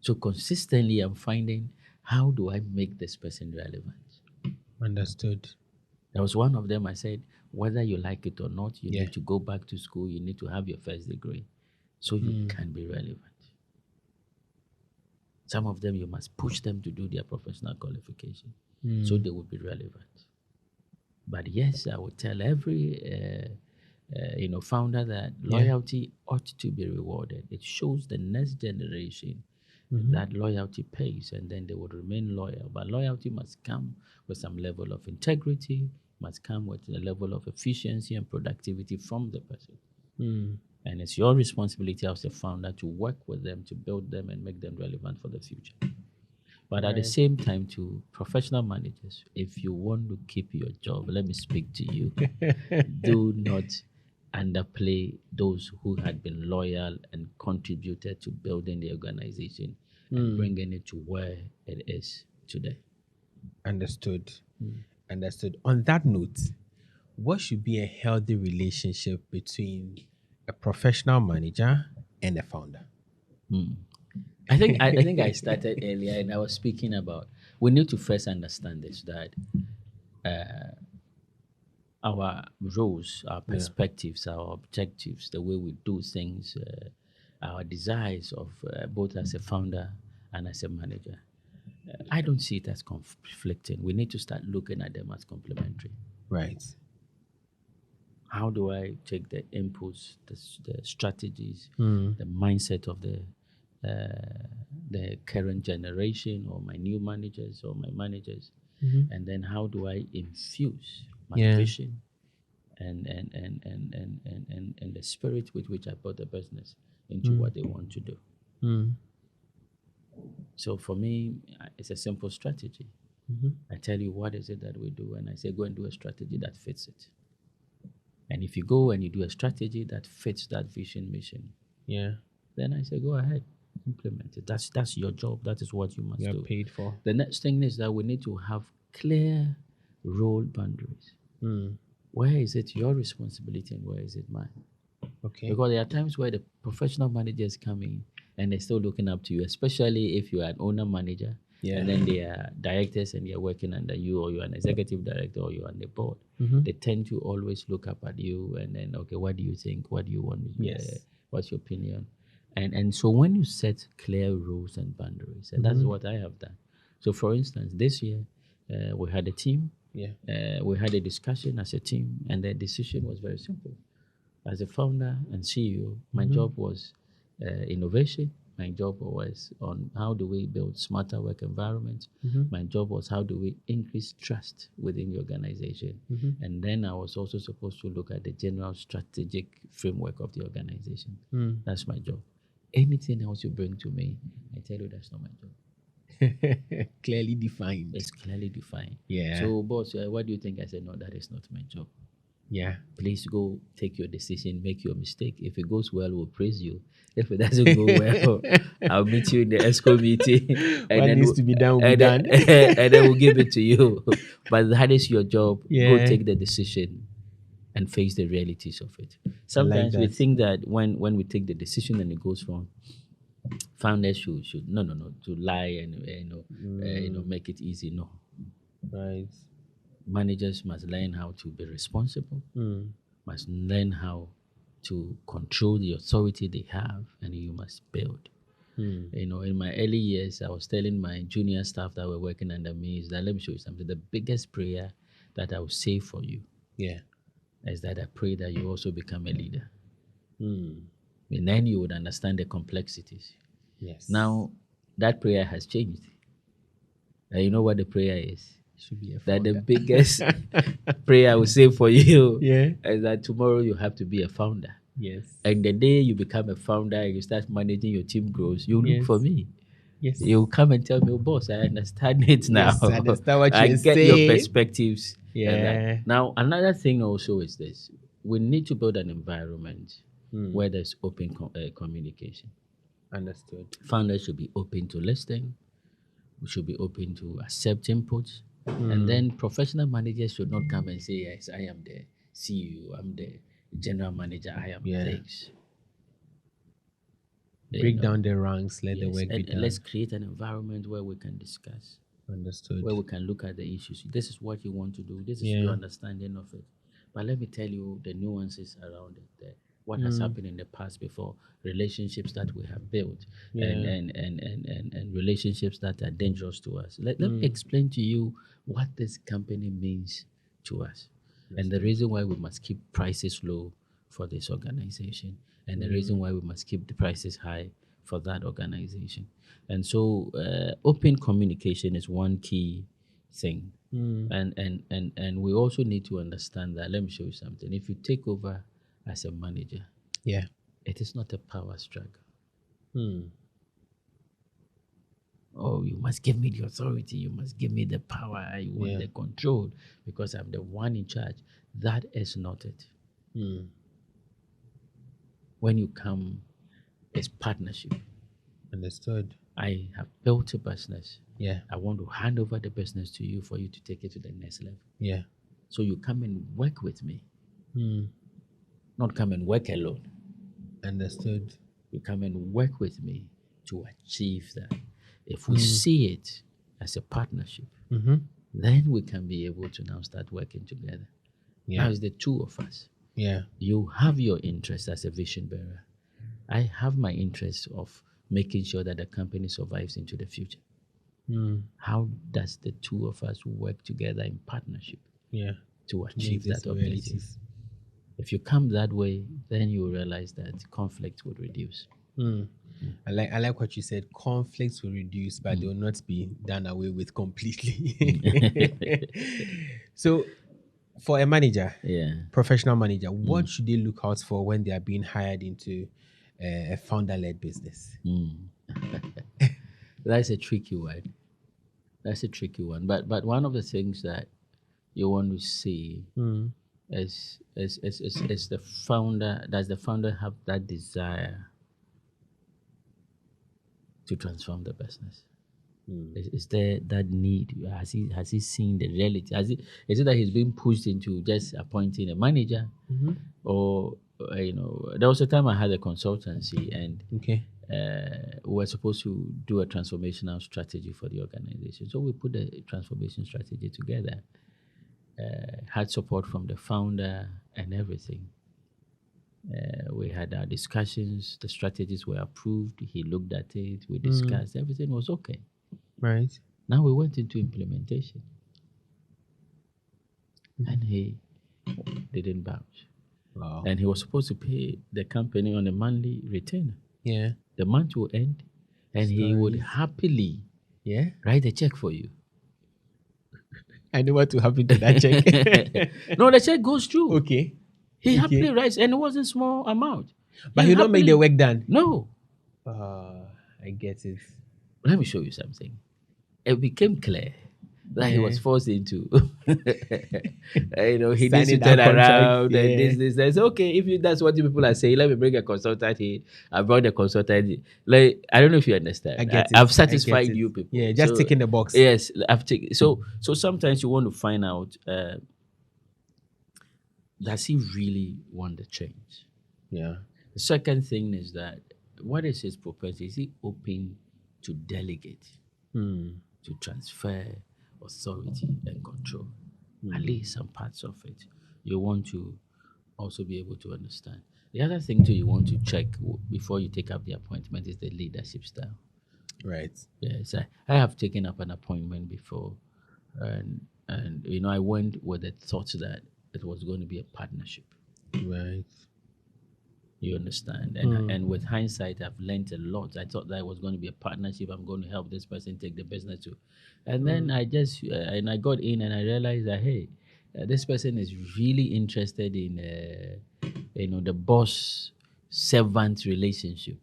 So consistently, I'm finding, how do I make this person relevant? Understood. There was one of them, I said, whether you like it or not, you Yeah. need to go back to school, you need to have your first degree so you can be relevant. Some of them, you must push them to do their professional qualification so they will be relevant. But yes, I would tell every founder that loyalty ought to be rewarded. It shows the next generation that loyalty pays, and then they would remain loyal. But loyalty must come with some level of integrity, must come with a level of efficiency and productivity from the person. And it's your responsibility as a founder to work with them, to build them and make them relevant for the future. But at the same time, to professional managers, if you want to keep your job, let me speak to you. Do not underplay those who had been loyal and contributed to building the organization and bringing it to where it is today. Understood. Understood. On that note, what should be a healthy relationship between a professional manager and a founder? I think I started earlier and I was speaking about we need to first understand this, that our roles, our perspectives, our objectives, the way we do things, our desires of both as a founder and as a manager. I don't see it as conflicting. We need to start looking at them as complementary. Right. How do I take the inputs, the strategies, the mindset of the current generation or my new managers or my managers, and then how do I infuse my Yeah. vision and the spirit with which I put the business into what they want to do. So for me, it's a simple strategy. I tell you what is it that we do, and I say go and do a strategy that fits it. And if you go and you do a strategy that fits that vision mission, Yeah. then I say go ahead, implement it. That's your job. That is what you must You're do. paid for. The next thing is that we need to have clear role boundaries. Where is it your responsibility and where is it mine? Okay. Because there are times where the professional managers come in and they're still looking up to you, especially if you are an owner manager. Yeah. And then they are directors and they're working under you, or you're an executive director, or you're on the board. They tend to always look up at you and then, okay, what do you think? What do you want? Yes. What's your opinion? And so when you set clear rules and boundaries, and that's what I have done. So for instance, this year, we had a team. Yeah. We had a discussion as a team, and the decision was very simple. As a founder and CEO, my job was innovation. My job was on how do we build smarter work environments. My job was how do we increase trust within the organization. And then I was also supposed to look at the general strategic framework of the organization. That's my job. Anything else you bring to me, I tell you that's not my job. Clearly defined. It's clearly defined. Yeah. So, boss, what do you think? I said, no, that is not my job. Yeah. Please go take your decision, make your mistake. If it goes well, we'll praise you. If it doesn't go well, I'll meet you in the ESCO meeting. And What then needs to be done will be done. and then we'll give it to you. But that is your job. Yeah. Go take the decision and face the realities of it. Sometimes we that. think that when we take the decision and it goes wrong, founders should no to lie and make it easy. No, Right. managers must learn how to be responsible, must learn how to control the authority they have, and you must build. In my early years, I was telling my junior staff that were working under me is that, let me show you something. The biggest prayer that I will say for you Yeah. is that I pray that you also become a leader. And then you would understand the complexities. Yes. Now, that prayer has changed. And you know what the prayer is? Should be a That the founder. biggest prayer I will say for you Yeah. is that tomorrow you have to be a founder. Yes. And the day you become a founder and you start managing your team grows, you look Yes. for me. Yes. You come and tell me, oh, boss, I understand it now. Yes, I understand what I you're get your saying. perspectives. and Yeah. that. Now, another thing also is this. We need to build an environment where there's open communication. Understood. Founders should be open to listening. We should be open to accept inputs. And then professional managers should not come and say, yes, I am the CEO, I'm the general manager, I am Yeah. this. Break down the ranks, let the Yes, work be and done. let's create an environment where we can discuss, Understood. where we can look at the issues. This is what you want to do. This is Yeah. your understanding of it. But let me tell you the nuances around it. What has happened in the past before, relationships that we have built, and relationships that are dangerous to us. Let me explain to you what this company means to us, and the reason why we must keep prices low for this organization, and the reason why we must keep the prices high for that organization. And so, open communication is one key thing. And we also need to understand that. Let me show you something. If you take over as a manager, Yeah. it is not a power struggle. Oh, you must give me the authority. You must give me the power. I want the control because I'm the one in charge. That is not it. When you come, it's partnership. Understood. I have built a business. Yeah. I want to hand over the business to you for you to take it to the next level. Yeah. So you come and work with me, not come and work alone. Understood. You come and work with me to achieve that. If we see it as a partnership, then we can be able to now start working together. Yeah. Now it's the two of us. Yeah. You have your interest as a vision bearer. I have my interest of making sure that the company survives into the future. How does the two of us work together in partnership Yeah. to achieve Make this that objective? realities. If you come that way, then you realize that conflict would reduce. I like what you said. Conflicts will reduce, but they will not be done away with completely. So, for a manager, Yeah. professional manager, what should they look out for when they are being hired into a founder-led business? That's a tricky one. That's a tricky one. But one of the things that you want to see is the founder. Does the founder have that desire to transform the business? Is there that need? Has he seen the reality? Is it that he's being pushed into just appointing a manager, or there was a time I had a consultancy and Okay. we were supposed to do a transformational strategy for the organization. So we put the transformation strategy together. Had support from the founder and everything. We had our discussions. The strategies were approved. He looked at it. We discussed. Everything was okay. Right. Now we went into implementation. And he didn't bounce. Wow. And he was supposed to pay the company on a monthly retainer. Yeah. The month will end, and he would happily write a check for you. I know what will happen to that check. No, the check goes through. Okay. He happily writes, and it wasn't small amount. But he don't make the work done. No. I get it. Let me show you something. It became clear that he was forced into, he needs to turn around and this. Okay, if that's what you people are saying, let me bring a consultant here. I brought a consultant. Like, I don't know if you understand. I get it. I've satisfied you people. Yeah, just ticking the box. Yes, I've taken. So sometimes you want to find out, does he really want the change? Yeah. The second thing is that, what is his propensity? Is he open to delegate, to transfer authority and control? At least some parts of it. You want to also be able to understand. The other thing too you want to check before you take up the appointment is the leadership style. Right. Yes, I have taken up an appointment before, and I went with the thought that it was going to be a partnership. Right. You understand? And with hindsight, I've learned a lot. I thought that it was going to be a partnership. I'm going to help this person take the business to. And then I just, and I got in and I realized that, hey, this person is really interested in, the boss-servant relationship.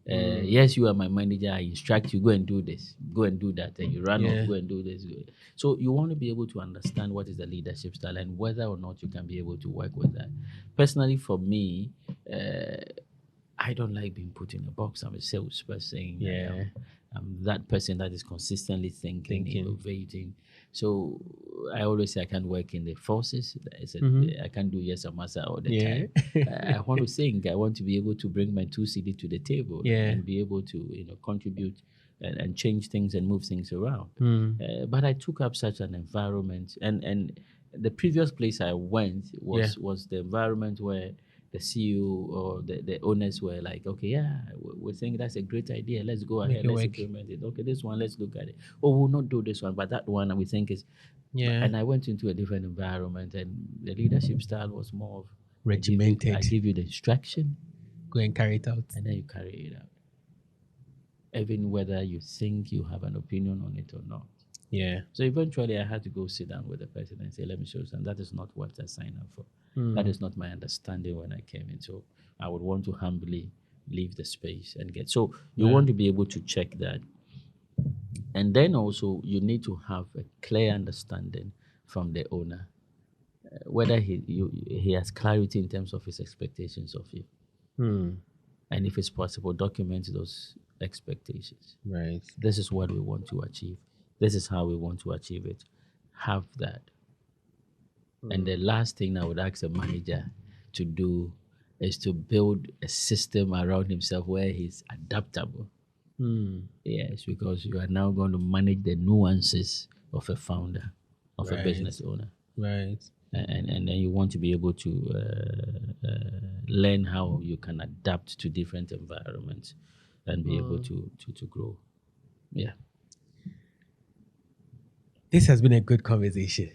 Yes, you are my manager. I instruct you, go and do this, go and do that, and you run off, go and do this. So you want to be able to understand what is the leadership style and whether or not you can be able to work with that. Personally, for me, I don't like being put in a box. I'm a salesperson. Yeah. I'm that person that is consistently thinking, innovating. So I always say I can't work in the forces. I can't do yes or massa all the time. I want to think. I want to be able to bring my 2 CD to the table and be able to contribute and change things and move things around. But I took up such an environment, and the previous place I went was the environment where the CEO or the owners were like, okay, we think that's a great idea. Let's go ahead. Let's implement it. Okay, this one, let's look at it. Oh, we'll not do this one, but that one we think is. Yeah. And I went into a different environment, and the leadership style was more of regimented. I give you the instruction. Go and carry it out. And then you carry it out. Even whether you think you have an opinion on it or not. Yeah. So eventually I had to go sit down with the person and say, let me show you something. That is not what I signed up for. That is not my understanding when I came in. So I would want to humbly leave the space and get. So you want to be able to check that. And then also you need to have a clear understanding from the owner, whether he has clarity in terms of his expectations of you. And if it's possible, document those expectations. Right. This is what we want to achieve. This is how we want to achieve it. Have that. And the last thing I would ask a manager to do is to build a system around himself where he's adaptable. Yes, because you are now going to manage the nuances of a founder, of a business owner. Right. And then you want to be able to learn how you can adapt to different environments and be able to grow. Yeah. This has been a good conversation.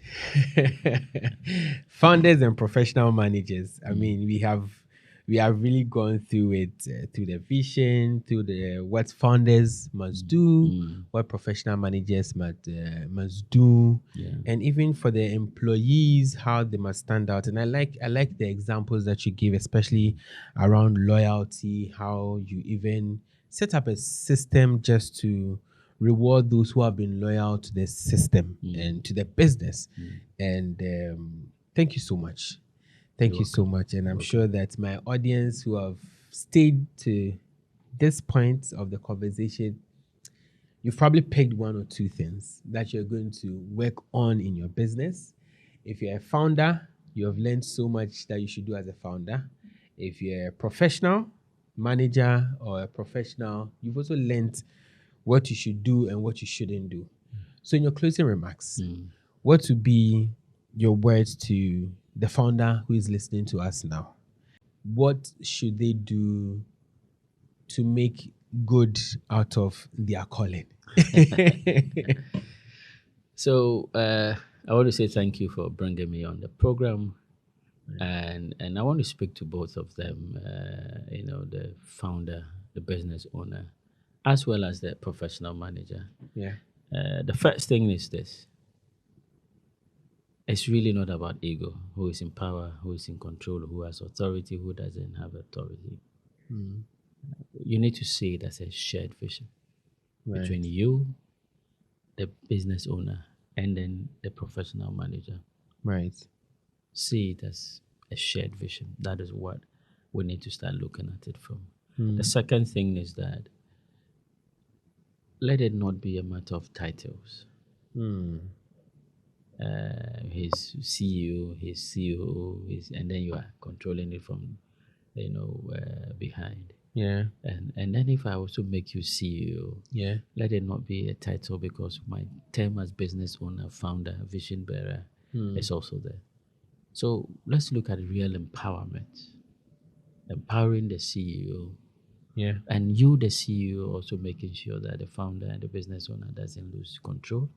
Founders and professional managers. I mean, we have we have really gone through it, through the vision, through the what founders must do, what professional managers must do, and even for the employees, how they must stand out. And I like the examples that you give, especially around loyalty, how you even set up a system just to reward those who have been loyal to the system and to the business. And thank you so much. Thank you so much. And I'm sure that my audience who have stayed to this point of the conversation, you've probably picked one or two things that you're going to work on in your business. If you're a founder, you have learned so much that you should do as a founder. If you're a professional manager or a professional, you've also learned what you should do and what you shouldn't do. So in your closing remarks, what would be your words to the founder who is listening to us now? What should they do to make good out of their calling? So I want to say thank you for bringing me on the program. And I want to speak to both of them, the founder, the business owner, as well as the professional manager. The first thing is this. It's really not about ego, who is in power, who is in control, who has authority, who doesn't have authority. You need to see it as a shared vision between you, the business owner, and then the professional manager. Right. See it as a shared vision. That is what we need to start looking at it from. The second thing is that let it not be a matter of titles. His CEO, his COO, and then you are controlling it from, behind. And then if I also make you CEO, let it not be a title, because my term as business owner, founder, vision bearer is also there. So let's look at real empowerment. Empowering the CEO. And you, the CEO, also making sure that the founder and the business owner doesn't lose control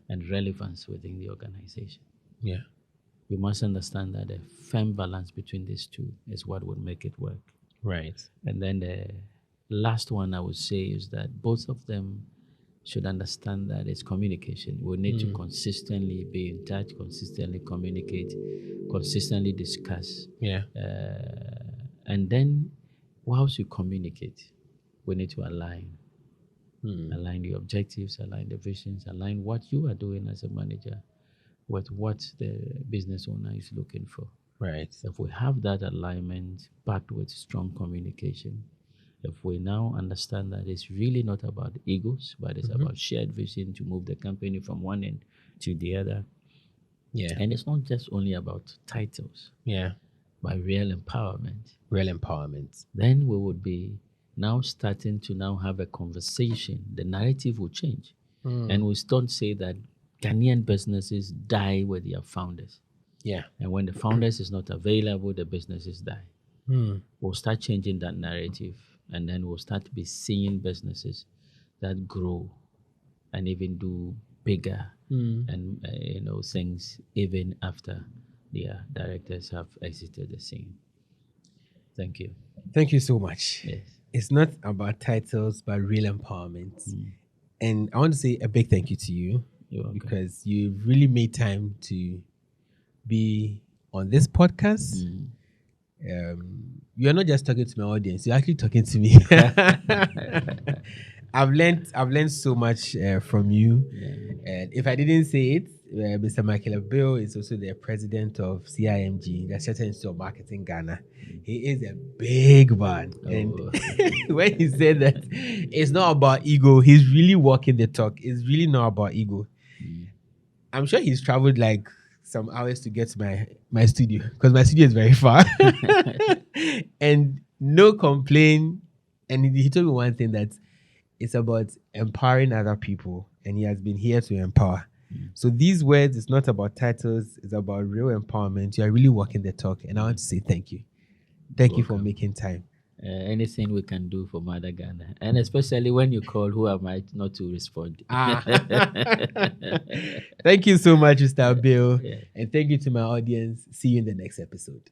and relevance within the organization. You must understand that a firm balance between these two is what would make it work. Right. And then the last one I would say is that both of them should understand that it's communication. We need to consistently be in touch, consistently communicate, consistently discuss. And then whilst you communicate, we need to align. Align the objectives, align the visions, align what you are doing as a manager with what the business owner is looking for. Right. If we have that alignment backed with strong communication, if we now understand that it's really not about egos, but it's about shared vision to move the company from one end to the other. And it's not just only about titles, but real empowerment. Then we would be now starting to now have a conversation. The narrative will change. And we don't say that Ghanaian businesses die with their founders. And when the founders is not available, the businesses die. We'll start changing that narrative, and then we'll start to be seeing businesses that grow and even do bigger and things even after their directors have exited the scene. Thank you. Thank you so much. Yes. It's not about titles, but real empowerment. And I want to say a big thank you to you. You're welcome. Because you really made time to be on this podcast. You're not just talking to my audience, you're actually talking to me. I've learned so much from you. And if I didn't say it, Mr. Michael Abbiw is also the president of CIMG, the Central Institute of Marketing Ghana. He is a big man. And when he said that it's not about ego, he's really walking the talk. It's really not about ego. I'm sure he's traveled like some hours to get to my studio, because my studio is very far. And no complaint. And he told me one thing, that it's about empowering other people, and he has been here to empower. So these words, it's not about titles, it's about real empowerment. You are really walking the talk, and I want to say thank you. Thank you for making time. Anything we can do for Mother Ghana, and especially when you call, who am I not to respond? Thank you so much, Mr. Abbiw, and thank you to my audience. See you in the next episode.